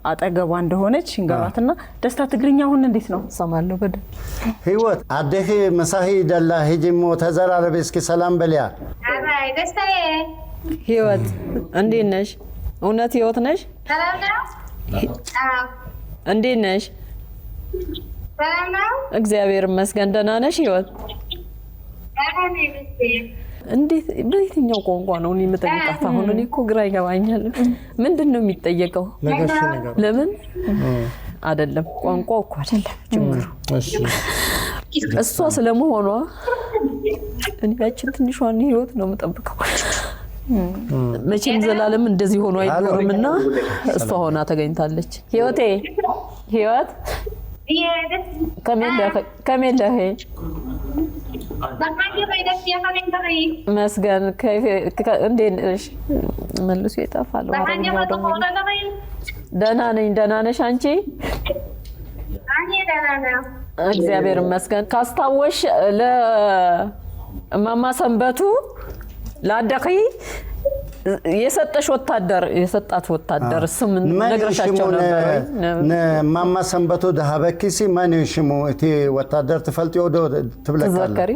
Speaker 2: አጠገቧ እንደሆነች ይንገሯትና። ደስታ ትግርኛ አሁን እንዴት ነው? ሰማለሁ በደንብ።
Speaker 4: ህይወት አደኺ መሳሂ ደላ ሂጂሞ ተዘራረበ እስኪ ሰላም በልያ።
Speaker 9: አይ ደስታዬ።
Speaker 6: ህይወት እንዴት ነሽ? እውነት ህይወት ነሽ?
Speaker 9: ሰላም ነው?
Speaker 6: እንዴት ነሽ?
Speaker 9: ሰላም ነው?
Speaker 6: እግዚአብሔር ይመስገን። ደህና ነሽ ህይወት? እንዴት በየትኛው ቋንቋ ነው የምጠይቃት? አሁን እኔ እኮ ግራ ይገባኛል። ምንድን ነው የሚጠየቀው? ለምን አይደለም ቋንቋው እኮ አይደለም ችግሩ። እሺ እሷ ስለመሆኗ እኔ ያችን ትንሿን ህይወት ነው የምጠብቀው። መቼም ዘላለም እንደዚህ ሆኖ አይኖርምና እሷ ሆና ተገኝታለች። ህይወቴ ህይወት ከመለህ መስገን እንዴት ነሽ? መልሶ ይጠፋል። ደህና ነኝ። ደህና ነሽ አንቺ? እግዚአብሔር ይመስገን። ካስታወሽ ለማማ ሰንበቱ ላደኺ የሰጣት ወታደር ስም ነግረሻቸው ነበር ወይ?
Speaker 4: ማማ ሰንበቱ ደሃበኪሲ ማን ሽሙ እቲ ወታደር ትፈልጥዮ ዶ ትብለካለ?
Speaker 6: ተዘከሪ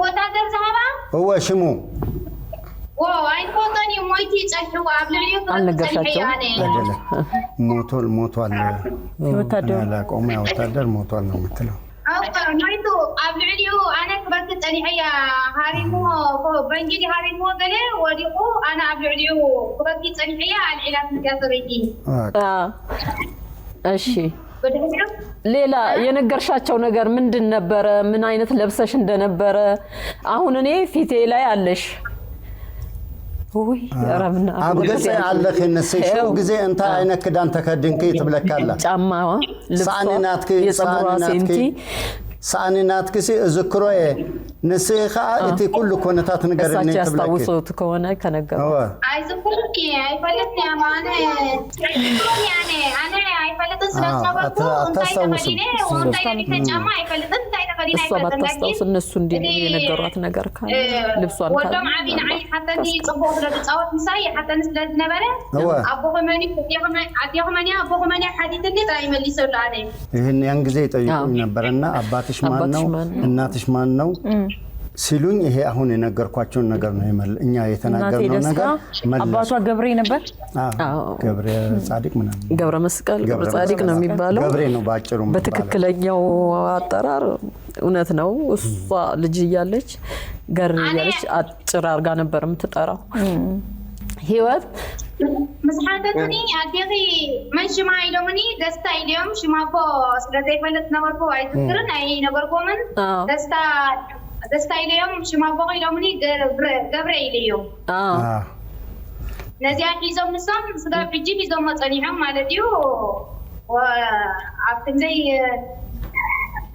Speaker 9: ወታደር ዘሃባ
Speaker 4: هو ሽሙ
Speaker 9: አይን ፎቶኒ ሞይቲ ጸልዋ አብልዩ
Speaker 6: አልነገርሻቸው?
Speaker 4: ሞቷል።
Speaker 2: ወታደር
Speaker 4: አላቆም ወታደር ሞቷል ነው የምትለው?
Speaker 9: ሞይቱ አብልዩ አነ ክበርት ጸኒያ ሃሪሞ በእንግዲ ሃሪሞ ገለ ወዲቁ አነ አብልዩ ክበርት ጸኒያ አልዒላት ንጋዘበይቲ።
Speaker 6: እሺ ሌላ የነገርሻቸው ነገር ምንድን ነበረ? ምን አይነት ለብሰሽ እንደነበረ አሁን እኔ ፊቴ ላይ አለሽ ወይ? ረብና
Speaker 4: አብገጽ አለህ ነሰሽ ጊዜ እንታ አይነት ክዳን ተከድንከ ትብለካላ
Speaker 6: ጫማዋ
Speaker 4: ልብሷ
Speaker 6: የጸጉሯ ሴንቲ
Speaker 4: ሳኒናት ከሲ ዝክሮዬ ንስኻ እቲ ኩሉ ኮነታት ነገርኔ
Speaker 6: ትብለካ ያስታውሱት ከሆነ ከነገሩ
Speaker 9: አይዝኩርኪ አይፈለጥኒ አማነ ያኔ አነ አይፈለጥ ስለሰበኩ እንታይ ተፈዲኔ ወንታይ ተጫማ አይፈለጥ እንታይ ተፈዲኔ
Speaker 6: እሷ ባታስታውስ እነሱ እንዲህ የነገሯት ነገር ካለ ልብሷን ካለ
Speaker 9: ወደም አቢን አይ ሐተኒ ጽቦ ስለጻወት ምሳይ ሐተን ስለነበረ አቦሆመኒ አዲሆመኒ አቦሆመኒ ሐዲትኒ ጣይ መልሰው ላኔ
Speaker 4: ይሄን ያን ጊዜ ጠይቁኝ ነበርና አባትሽ ማን ነው እናትሽ ማን ነው ሲሉኝ ይሄ አሁን የነገርኳቸውን ነገር ነው እኛ የተናገርነው ነገር
Speaker 2: አባቷ ገብሬ ነበር።
Speaker 4: ገብሬ ጻድቅ ምናምን
Speaker 6: ገብረ መስቀል ገብረ ጻድቅ ነው የሚባለው።
Speaker 4: ገብሬ ነው ባጭሩ
Speaker 6: በትክክለኛው አጠራር እውነት ነው። እሷ ልጅ እያለች ገር እያለች አጭር አርጋ ነበር የምትጠራው። ህይወት
Speaker 9: መስሐተኒ አዲቂ መሽማ ኢሎምኒ ደስታ ኢሎም ሽማኮ ስለዚህ ፈለጥ ነበርኩ አይትክርን አይ ነበርኩምን ደስታ دستايل يوم شما بقي لومني قبري اليوم نزيان يزوم نسام صدق بيجي يزوم مصانيهم مالتيو وعبد زي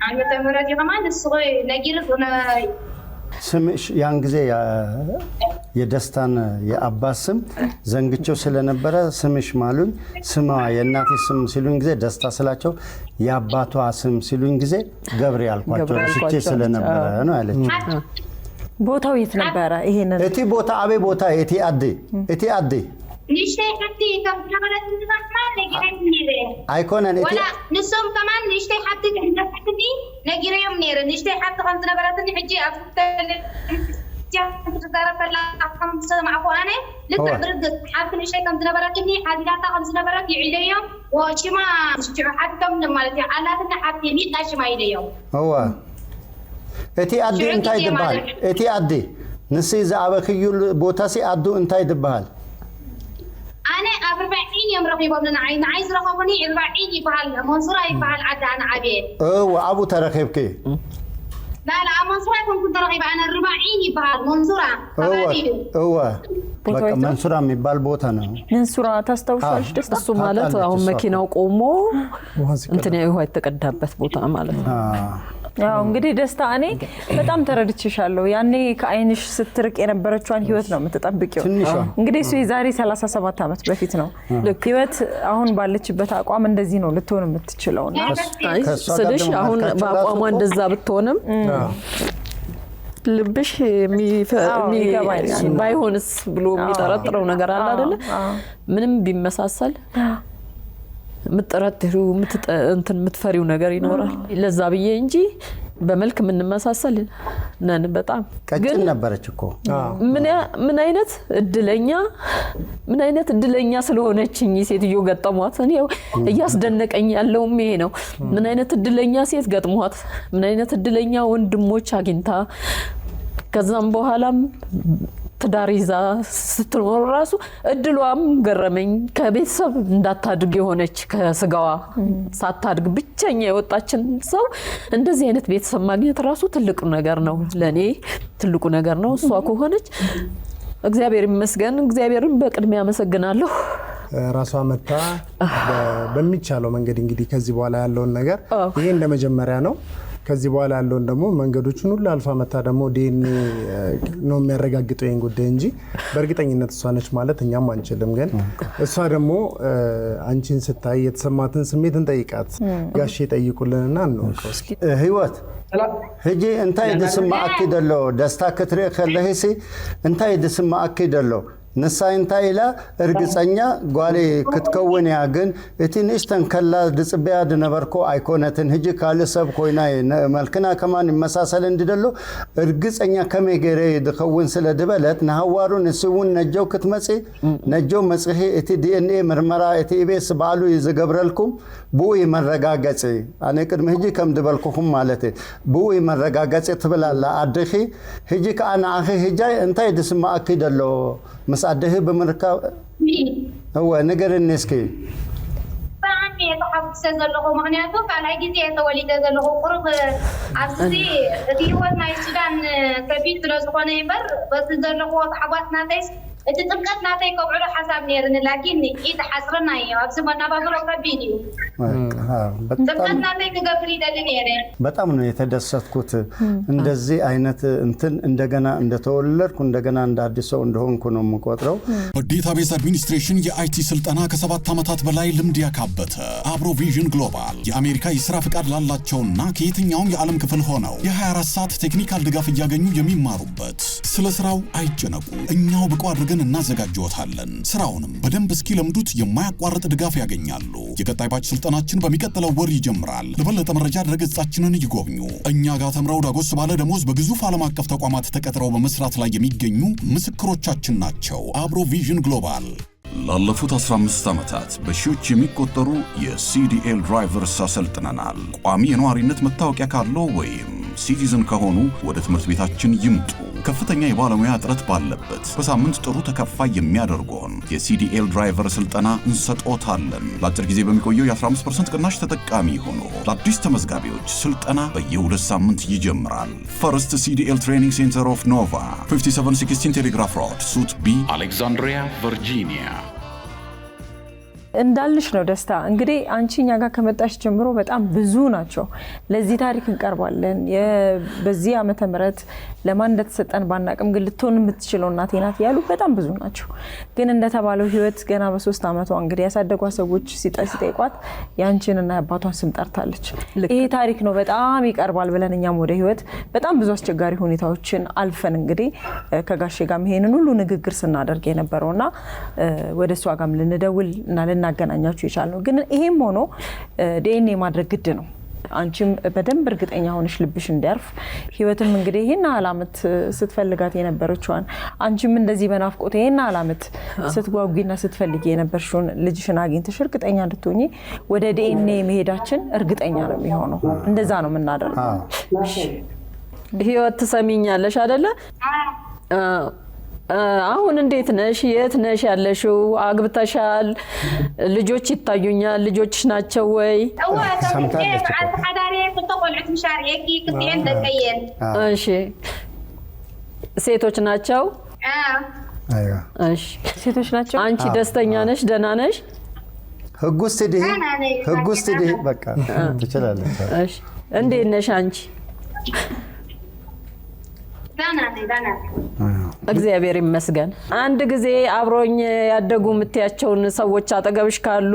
Speaker 9: عم تمرتي كمان الصغير نجيرك وانا
Speaker 4: ስምሽ ያን ጊዜ የደስታን የአባት ስም ዘንግቸው ስለነበረ ስምሽ ማሉኝ ስማ የእናቴ ስም ሲሉኝ ጊዜ ደስታ ስላቸው የአባቷ ስም ሲሉኝ ጊዜ ገብሬ አልኳቸው ስቼ ስለነበረ ነው ያለች
Speaker 2: ቦታው የት ነበረ ይሄን
Speaker 4: እቲ ቦታ አቤ ቦታ እቲ አዴ
Speaker 9: نشتي حتى كم كمان نسمع نجري
Speaker 4: አይኮነን እቲ
Speaker 9: ولا نسوم كمان نشتي حتى حتى نجري يوم نير نشتي حتى خمس نبرات حجي أفتل تعرف لا خمس معه أنا لسه برد حتى نشتي كم نبرات ني حتى لا خمس نبرات يعليهم وشما حتى كم نمالتي على تنا حتى ميت أشما يعليهم
Speaker 4: هو እቲ አዴ እንታይ ይባል እቲ አዴ ንሲ ዘአበክዩ ቦታሲ አዱ እንታይ ይባል
Speaker 9: أنا 40 يوم رقيبهم لنا عايز رقمني 40 يفعل منصورة يفعل عدا أنا عبيد
Speaker 4: وأبو ترخيبك
Speaker 9: لا منصورة كنت رقيبة أنا 40 يفعل منصورة
Speaker 4: هو بقى منصورة ميبال بوتانا
Speaker 2: منصورة تستوشش
Speaker 3: እሱ ማለት አሁን መኪናው ቆሞ እንትን ያው የተቀዳበት ቦታ ማለት ነው
Speaker 2: ያው እንግዲህ ደስታ እኔ በጣም ተረድቼሻለሁ ያኔ ከአይንሽ ስትርቅ የነበረችዋን ህይወት ነው የምትጠብቂው እንግዲህ እሱ የዛሬ 37 አመት በፊት ነው ህይወት አሁን ባለችበት አቋም እንደዚህ ነው ልትሆን የምትችለውና
Speaker 3: ስለሽ አሁን በአቋሟ እንደዛ ብትሆንም ልብሽ ባይሆንስ ብሎ የሚጠረጥረው ነገር አለ አይደለ ምንም ቢመሳሰል ምትጠረጥሩ እንትን ምትፈሪው ነገር ይኖራል ለዛ ብዬ እንጂ በመልክ ምን መሳሰል ነን በጣም
Speaker 4: ቀጭን ነበረች እኮ
Speaker 3: ምን አይነት እድለኛ ስለሆነችኝ ሴትዮ ገጠሟት እኔ እያስደነቀኝ ያለው ይሄ ነው ምን አይነት እድለኛ ሴት ገጥሟት ምን አይነት እድለኛ ወንድሞች አግኝታ ከዛም በኋላም ትዳሪዛ ስትኖር ራሱ እድሏም ገረመኝ ከቤተሰብ እንዳታድግ የሆነች ከስጋዋ ሳታድግ ብቻኛ የወጣችን ሰው እንደዚህ አይነት ቤተሰብ ማግኘት ራሱ ትልቁ ነገር ነው ለኔ ትልቁ ነገር ነው እሷ ከሆነች እግዚአብሔር ይመስገን እግዚአብሔርን በቅድሚያ አመሰግናለሁ
Speaker 1: ራሷ መታ በሚቻለው መንገድ እንግዲህ ከዚህ በኋላ ያለውን ነገር ይሄ እንደመጀመሪያ ነው ከዚህ በኋላ ያለውን ደግሞ መንገዶችን ሁሉ አልፋ መታ ደግሞ ዲኤን ነው የሚያረጋግጠው ይሄን ጉዳይ እንጂ በእርግጠኝነት እሷ ነች ማለት እኛም አንችልም ግን እሷ ደግሞ አንቺን ስታይ የተሰማትን ስሜት እንጠይቃት ጋሼ ጠይቁልንና ነው እስኪ
Speaker 4: ህይወት هجي انت يدسم اكيد له دستا كتري خلهسي انت يدسم اكيد له نسا انت الى ارغصنيا غالي كتكون يا ግን እትንሽተን ከላ ድጽቢያ ድነበርኮ አይኮነትን ህጂ ካለ ሰብ ኮይና መልክና ከማን መሳሰል እንድደሎ እርግጸኛ ከመገረ ድኸውን ስለድበለት ነሐዋሩን እሱን ነጀው ክትመጽ ነጀው መጽሄ እቲ ዲኤንኤ ምርመራ እቲ ኢቤስ ባሉ ይዘገብረልኩም ቡይ መረጋገጽ አነ ቅድም ህጂ ከም ድበልኩኩም ማለት ቡይ መረጋገጽ ትብላላ አድኺ ህጂ ከአና አኺ ህጃይ እንታይ ድስማ አክይደሎ مساعده بمركا هو نقر النسكي
Speaker 9: فعني تحب سزلقه مغنياته فعلى جدي يتولي تزلقه قرب عزيزي في وقت ما السودان كبير تلازقونه يبر بس تزلقه تحباتنا تيس تتبقت ناتي كبعلو حساب نيرن لكن إذا حسرنا أبسمنا بابلو كبينيو تبقت ناتي كقبري دلنيرن
Speaker 4: በጣም ነው የተደሰትኩት እንደዚህ አይነት እንትን እንደገና እንደተወለድኩ እንደገና እንዳዲሰው እንደሆንኩ ነው የምቆጥረው
Speaker 10: ዴታቤዝ አድሚኒስትሬሽን የአይቲ ስልጠና ከ7 ዓመታት በላይ ልምድ ያካበተ አብሮ ቪዥን ግሎባል የአሜሪካ የሥራ ፍቃድ ላላቸውና ከየትኛውም የዓለም ክፍል ሆነው የ24 ሰዓት ቴክኒካል ድጋፍ እያገኙ የሚማሩበት ስለ ስራው አይጨነቁ እኛው ብቁ አድርገን እናዘጋጅዎታለን ስራውንም በደንብ እስኪለምዱት የማያቋርጥ ድጋፍ ያገኛሉ የቀጣይ ባች ስልጠናችን በሚቀጥለው ወር ይጀምራል ለበለጠ መረጃ ድረገጻችንን ይጎብኙ እኛ ጋር ተምረው ዳጎስ ባለ ደሞዝ በግዙፍ ዓለም አቀፍ ተቋማት ተቀጥረው በመስራት ላይ የሚገኙ ምስክሮቻችን ናቸው አብሮ ቪዥን ግሎባል ላለፉት 15 ዓመታት በሺዎች የሚቆጠሩ የሲዲኤል ድራይቨርስ አሰልጥነናል ቋሚ የነዋሪነት መታወቂያ ካለው ወይም ሲቲዝን ከሆኑ ወደ ትምህርት ቤታችን ይምጡ ከፍተኛ የባለሙያ እጥረት ባለበት በሳምንት ጥሩ ተከፋይ የሚያደርጉን የሲዲኤል ድራይቨር ስልጠና እንሰጦታለን። ለአጭር ጊዜ በሚቆየው የ15% ቅናሽ ተጠቃሚ ሆኖ ለአዲስ ተመዝጋቢዎች ስልጠና በየ2 ሳምንት ይጀምራል። ፈርስት ሲዲኤል ትሬኒንግ ሴንተር ኦፍ ኖቫ 5716 ቴሌግራፍ ሮድ ሱት ቢ
Speaker 11: አሌክዛንድሪያ ቨርጂኒያ።
Speaker 2: እንዳልሽ ነው ደስታ እንግዲህ አንቺ እኛ ጋር ከመጣሽ ጀምሮ በጣም ብዙ ናቸው ለዚህ ታሪክ እንቀርባለን በዚህ ዓመተ ምህረት ለማን እንደተሰጠን ባናቅም ግን ልትሆን የምትችለው እናቴ ናት ያሉ በጣም ብዙ ናቸው ግን እንደተባለው ህይወት ገና በ3 ዓመቷ እንግዲህ ያሳደጓ ሰዎች ሲጠይቋት ያንቺንና አባቷን ስም ጠርታለች ይሄ ታሪክ ነው በጣም ይቀርባል ብለን እኛም ወደ ህይወት በጣም ብዙ አስቸጋሪ ሁኔታዎችን አልፈን እንግዲህ ከጋሼ ጋር ይሄንን ሁሉ ንግግር ስናደርግ የነበረውና ወደ እሷ ጋርም ልንደውል እና ልናገናኛችሁ ይቻላል ግን ይሄም ሆኖ ዲኤንኤ ማድረግ ግድ ነው አንቺም በደንብ እርግጠኛ ሆነሽ ልብሽ እንዲያርፍ ህይወትም እንግዲህ ይሄን አላመት ስትፈልጋት የነበረችዋን አንቺም እንደዚህ በናፍቆት ይሄን አላመት ስትጓጉና ስትፈልጊ የነበርሽውን ልጅሽን አግኝተሽ እርግጠኛ እንድትሆኚ ወደ ዲኤንኤ መሄዳችን እርግጠኛ ነው የሚሆነው እንደዛ ነው የምናደርገው
Speaker 6: ህይወት ትሰሚኛለሽ አይደለ አሁን እንዴት ነሽ የት ነሽ ያለሽው አግብተሻል ልጆች ይታዩኛል ልጆችሽ ናቸው ወይ
Speaker 9: ሰምታለች አዳሪ ተቆልዕት ምሻርየኪ ክትየን ደቀየን
Speaker 6: እሺ ሴቶች ናቸው
Speaker 4: አይዋ
Speaker 6: እሺ
Speaker 2: ሴቶች ናቸው
Speaker 6: አንቺ ደስተኛ ነሽ ደህና ነሽ
Speaker 4: ህጉስ ትዲ በቃ ትችላለች
Speaker 6: እሺ እንዴት ነሽ አንቺ እግዚአብሔር ይመስገን አንድ ጊዜ አብሮኝ ያደጉ ምትያቸውን ሰዎች አጠገብሽ ካሉ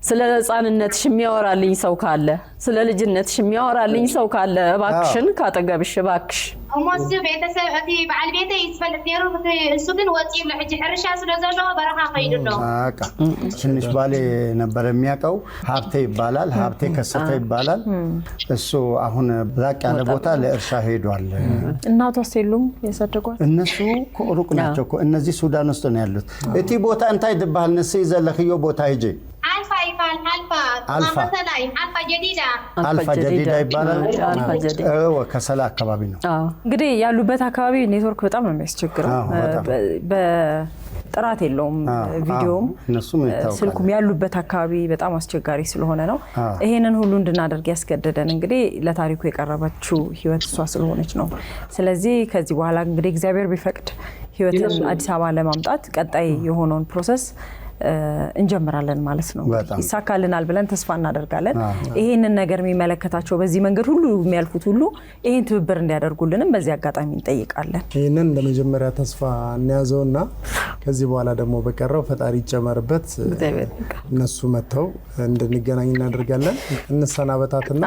Speaker 6: ስለ ህፃንነትሽ የሚያወራልኝ ሰው ካለ ስለ ልጅነትሽ የሚያወራልኝ ሰው ካለ እባክሽን ካጠገብሽ እባክሽ
Speaker 9: እሞስ ቤተሰብ እቲ በዓል ቤተ ይስፈልጥ ነሩ እሱ ግን ወጪ ለሕጂ ሕርሻ ስለዘለው በረኻ ኸይዱ ነው
Speaker 4: አቃ ትንሽ ባሌ ነበር የሚያቀው ሀብቴ ይባላል ሀብቴ ከሰተ ይባላል እሱ አሁን ራቅ ያለ ቦታ ለእርሻ ሄዷል
Speaker 2: እናቷ ሰሉም ያሳደጓት
Speaker 4: እነሱ ሩቅ ናቸው እነዚህ ሱዳን ውስጥ ነው ያሉት እቲ ቦታ እንታይ ድባል ነስ ይዘለኽዮ ቦታ ሂጂ አልፋ ጀዲዳ ይባላል ከሰላ አካባቢ ነው
Speaker 2: እንግዲህ ያሉበት አካባቢ ኔትወርክ በጣም ነው የሚያስቸግረው ጥራት የለውም ቪዲዮም ስልኩም ያሉበት አካባቢ በጣም አስቸጋሪ ስለሆነ ነው ይሄንን ሁሉ እንድናደርግ ያስገደደን እንግዲህ ለታሪኩ የቀረበችው ህይወት እሷ ስለሆነች ነው ስለዚህ ከዚህ በኋላ እንግዲህ እግዚአብሔር ቢፈቅድ ህይወትን አዲስ አበባ ለማምጣት ቀጣይ የሆነውን ፕሮሰስ እንጀምራለን ማለት ነው ይሳካልናል ብለን ተስፋ እናደርጋለን ይሄንን ነገር የሚመለከታቸው በዚህ መንገድ ሁሉ የሚያልፉት ሁሉ ይሄን ትብብር እንዲያደርጉልንም በዚህ አጋጣሚ እንጠይቃለን
Speaker 1: ይሄንን ለመጀመሪያ ተስፋ እንያዘውና ከዚህ በኋላ ደግሞ በቀረው ፈጣሪ ይጨመርበት እነሱ መተው እንድንገናኝ እናደርጋለን እንሰናበታትና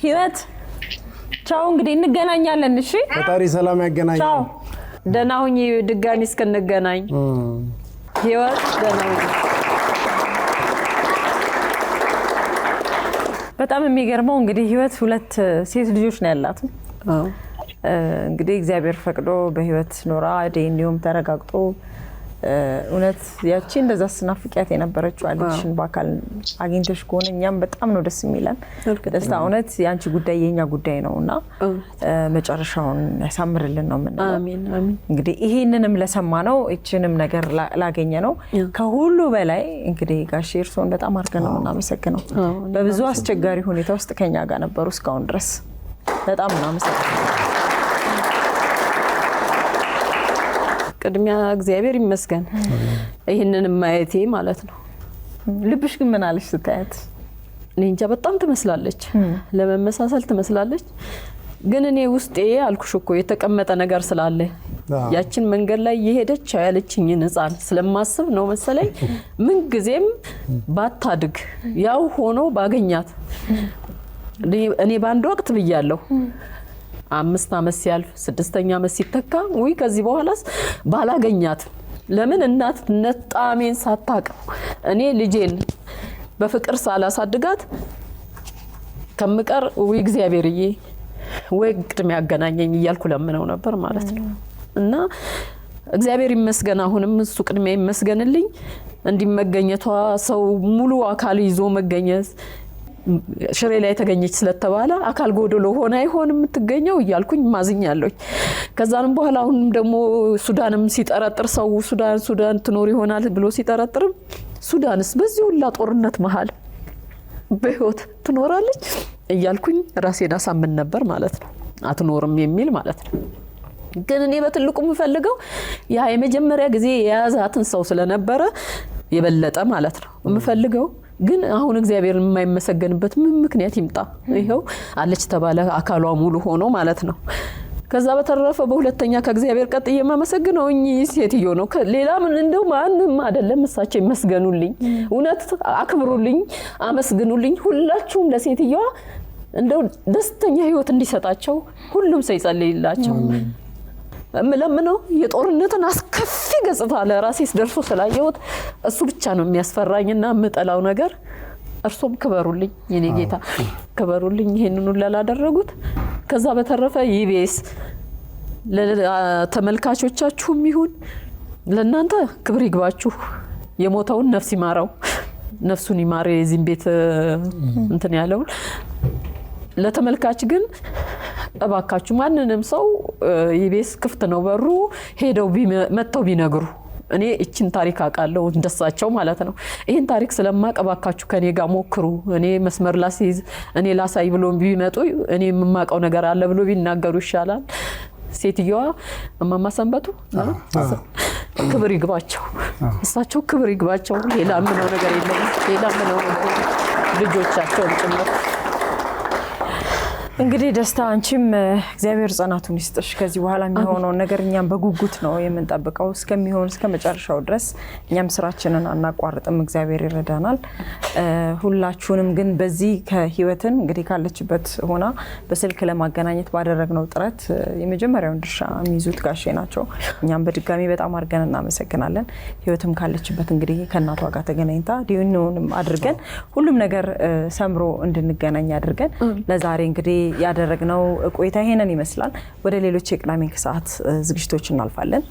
Speaker 2: ህይወት ቻው እንግዲህ እንገናኛለን እሺ
Speaker 1: ፈጣሪ ሰላም ያገናኛል
Speaker 2: ቻው
Speaker 6: ደህና ሁኚ ድጋሚ እስከነገናኝ ህይወት ደህና
Speaker 2: በጣም የሚገርመው እንግዲህ ህይወት 2 ሴት ልጆች ነው ያላት እንግዲህ እግዚአብሔር ፈቅዶ በህይወት ኖራ ዲኤንኤውም ተረጋግጦ እውነት ያቺ እንደዛ ስናፍቂያት የነበረችው አልሽን ባካል አግኝተሽ ከሆነ እኛም በጣም ነው ደስ የሚለን ደስታ እውነት ያንቺ ጉዳይ የኛ ጉዳይ ነውና መጨረሻውን ያሳምርልን ነው ምንለው
Speaker 6: አሜን አሜን
Speaker 2: እንግዲህ ይሄንንም ለሰማ ነው እቺንም ነገር ላገኘ ነው ከሁሉ በላይ እንግዲህ ጋሼ እርሶን በጣም አርገን ነው እናመሰግነው በብዙ አስቸጋሪ ሁኔታ ውስጥ ከኛ ጋር ነበሩ እስካሁን ድረስ በጣም እናመሰግናለን
Speaker 6: ቅድሚያ እግዚአብሔር ይመስገን ይሄንን ማየቴ ማለት ነው
Speaker 2: ልብሽ ግን ምን አለሽ ስታያት
Speaker 6: እንጃ በጣም ትመስላለች ለመመሳሰል ትመስላለች ግን እኔ ውስጤ አልኩሽ እኮ የተቀመጠ ነገር ስላለ ያችን መንገድ ላይ የሄደች ያለችኝ ህፃን ስለማስብ ነው መሰለኝ ምን ጊዜም ባታድግ ያው ሆኖ ባገኛት እኔ ባንድ ወቅት ብያለሁ 5 ዓመት ሲያልፍ 6ኛ ዓመት ሲተካ ወይ ከዚህ በኋላስ ባላገኛት ለምን እናትነት ጣሜን ሳታቅ እኔ ልጄን በፍቅር ሳላሳድጋት ከምቀር ወይ እግዚአብሔርዬ ወይ ቅድም ያገናኘኝ እያልኩ ለምነው ነበር ማለት ነው እና እግዚአብሔር ይመስገን አሁንም እሱ ቅድም ይመስገንልኝ እንዲመገኘቷ ሰው ሙሉ አካል ይዞ መገኘት ሽሬ ላይ ተገኘች ስለተባለ አካል ጎደሎ ሆነ አይሆንም የምትገኘው እያልኩኝ ማዝኛለሁ። ከዛንም በኋላ አሁንም ደግሞ ሱዳንም ሲጠረጥር ሰው ሱዳን ትኖር ይሆናል ብሎ ሲጠረጥር ሱዳንስ በዚህ ሁላ ጦርነት መሃል በህይወት ትኖራለች እያልኩኝ ራሴን አሳምን ነበር ማለት ነው። አትኖርም የሚል ማለት ነው። ግን እኔ በትልቁ የምፈልገው ያ የመጀመሪያ ጊዜ የያዛትን ሰው ስለነበረ የበለጠ ማለት ነው የምፈልገው። ግን አሁን እግዚአብሔር የማይመሰገንበት ምን ምክንያት ይምጣ? ይሄው አለች ተባለ አካሏ ሙሉ ሆኖ ማለት ነው። ከዛ በተረፈ በሁለተኛ ከእግዚአብሔር ቀጥዬ የማመሰግነው ሴትዮ ነው። ሌላ ምን እንደው ማንም አይደለም። እሳቸው ይመስገኑልኝ፣ እውነት አክብሩልኝ፣ አመስግኑልኝ ሁላችሁም ለሴትዮዋ እንደው ደስተኛ ህይወት እንዲሰጣቸው ሁሉም ሰው ይጸልይላቸው። እምለምነው የጦርነትን አስከፊ ገጽታ ለራሴስ ደርሶ ስላየሁት እሱ ብቻ ነው የሚያስፈራኝና የምጠላው ነገር። እርሶም ክበሩልኝ የኔ ጌታ ክበሩልኝ ይሄንን ሁሉ ላደረጉት። ከዛ በተረፈ ኢቢኤስ ለተመልካቾቻችሁም ይሁን ለእናንተ ክብር ይግባችሁ። የሞተውን ነፍስ ይማረው፣ ነፍሱን ይማረ የዚህን ቤት እንትን ያለው። ለተመልካች ግን እባካችሁ ማንንም ሰው ኢቢኤስ ክፍት ነው በሩ ሄደው መተው ቢነግሩ። እኔ እቺን ታሪክ አቃለው እንደሳቸው ማለት ነው። ይሄን ታሪክ ስለማቀባካችሁ ከኔ ጋር ሞክሩ። እኔ መስመር ላሲዝ እኔ ላሳይ ብሎ ቢመጡ እኔ የምማቀው ነገር አለ ብሎ ቢናገሩ ይሻላል። ሴትዮዋ እማማ ሰንበቱ ክብር ይግባቸው፣ እሳቸው ክብር ይግባቸው። ሌላ ምንም ነገር የለም። ሌላ ምንም ነገር ልጆቻቸውን ጭምር
Speaker 2: እንግዲህ ደስታ አንቺም እግዚአብሔር ጽናቱን ይስጥሽ። ከዚህ በኋላ የሚሆነው ነገር እኛም በጉጉት ነው የምንጠብቀው እስከሚሆን እስከ መጨረሻው ድረስ እኛም ስራችንን አናቋርጥም። እግዚአብሔር ይረዳናል። ሁላችሁንም ግን በዚህ ከህይወትን እንግዲህ ካለችበት ሆና በስልክ ለማገናኘት ባደረግነው ጥረት የመጀመሪያውን ድርሻ የሚይዙት ጋሼ ናቸው። እኛም በድጋሚ በጣም አድርገን እናመሰግናለን። ህይወትም ካለችበት እንግዲህ ከእናቷ ጋር ተገናኝታ ዲዩኖንም አድርገን ሁሉም ነገር ሰምሮ እንድንገናኝ አድርገን ለዛሬ እንግዲህ ያደረግነው ቆይታ ይሄንን ይመስላል። ወደ ሌሎች የቅዳሜ ከሰዓት ዝግጅቶች እናልፋለን።